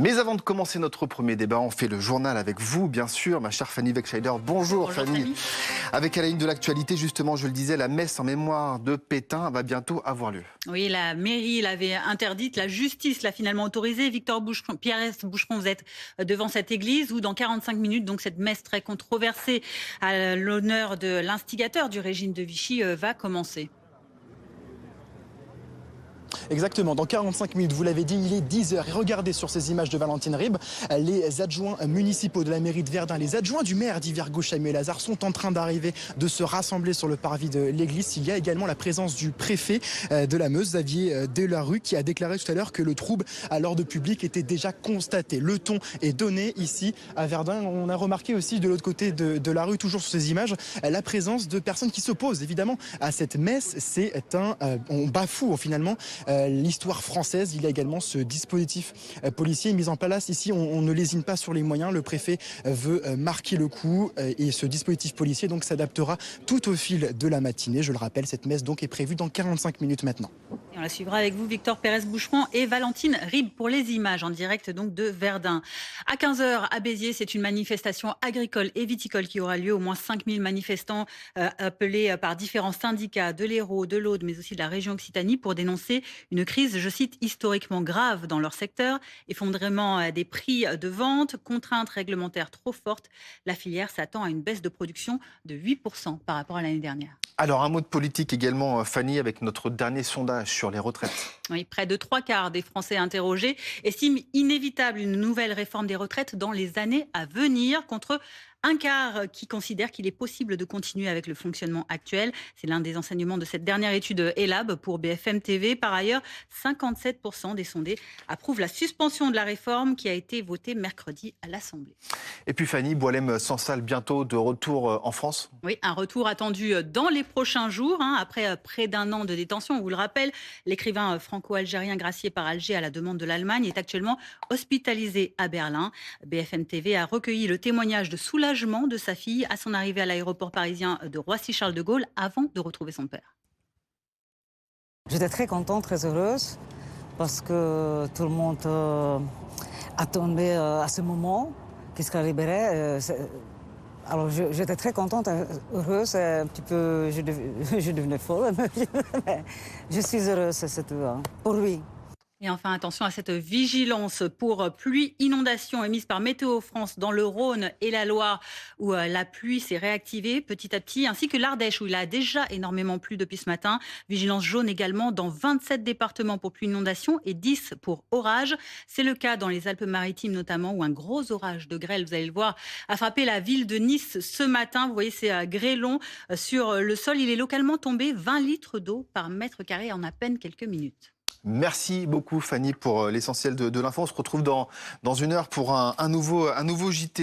Mais avant de commencer notre premier débat, on fait le journal avec vous, bien sûr, ma chère Fanny Weckscheider. Bonjour Fanny. Avec à la ligne de l'actualité, justement, je le disais, la messe en mémoire de Pétain va bientôt avoir lieu. Oui, la mairie l'avait interdite, la justice l'a finalement autorisée. Victor Boucheron, Pierre Boucheron, vous êtes devant cette église où dans 45 minutes, donc cette messe très controversée à l'honneur de l'instigateur du régime de Vichy va commencer. Exactement, dans 45 minutes, vous l'avez dit, il est 10h. Et regardez sur ces images de Valentine Ribes, les adjoints municipaux de la mairie de Verdun, les adjoints du maire d'Yvergoux, Samuel Lazare, sont en train d'arriver, de se rassembler sur le parvis de l'église. Il y a également la présence du préfet de la Meuse, Xavier Delarue, qui a déclaré tout à l'heure que le trouble à l'ordre public était déjà constaté. Le ton est donné ici à Verdun. On a remarqué aussi de l'autre côté de la rue, toujours sur ces images, la présence de personnes qui s'opposent évidemment à cette messe. On bafoue finalement l'histoire française. Il y a également ce dispositif policier mis en place ici. On ne lésine pas sur les moyens. Le préfet veut marquer le coup et ce dispositif policier donc s'adaptera tout au fil de la matinée. Je le rappelle, cette messe donc est prévue dans 45 minutes maintenant. Et on la suivra avec vous, Victor Pérez-Boucheron et Valentine Ribes pour les images en direct donc de Verdun. À 15h à Béziers, c'est une manifestation agricole et viticole qui aura lieu. Au moins 5000 manifestants appelés par différents syndicats de l'Hérault, de l'Aude, mais aussi de la région Occitanie pour dénoncer une crise, je cite, historiquement grave dans leur secteur, effondrement des prix de vente, contraintes réglementaires trop fortes. La filière s'attend à une baisse de production de 8% par rapport à l'année dernière. Alors un mot de politique également, Fanny, avec notre dernier sondage sur les retraites. Oui, près de 3/4 des Français interrogés estiment inévitable une nouvelle réforme des retraites dans les années à venir, contre un quart qui considère qu'il est possible de continuer avec le fonctionnement actuel. C'est l'un des enseignements de cette dernière étude ELAB pour BFM TV. Par ailleurs, 57% des sondés approuvent la suspension de la réforme qui a été votée mercredi à l'Assemblée. Et puis Fanny, Boualem Sansal bientôt de retour en France. Oui, un retour attendu dans les prochains jours. Après près d'un an de détention, on vous le rappelle, l'écrivain franco-algérien gracié par Alger à la demande de l'Allemagne est actuellement hospitalisé à Berlin. BFM TV a recueilli le témoignage de soulagement de sa fille à son arrivée à l'aéroport parisien de Roissy-Charles de Gaulle avant de retrouver son père. J'étais très contente, très heureuse, parce que tout le monde attendait à ce moment qu'il sera libéré. Alors j'étais très contente, heureuse, un petit peu, je devenais folle, mais je suis heureuse, c'est tout, pour lui. Et enfin, attention à cette vigilance pour pluie, inondation émise par Météo France dans le Rhône et la Loire, où la pluie s'est réactivée petit à petit, ainsi que l'Ardèche, où il a déjà énormément plu depuis ce matin. Vigilance jaune également dans 27 départements pour pluie, inondation et 10 pour orage. C'est le cas dans les Alpes-Maritimes notamment, où un gros orage de grêle, vous allez le voir, a frappé la ville de Nice ce matin. Vous voyez ces grêlons sur le sol. Il est localement tombé 20 litres d'eau par mètre carré en à peine quelques minutes. Merci beaucoup Fanny pour l'essentiel de l'info. On se retrouve dans une heure pour un nouveau JT.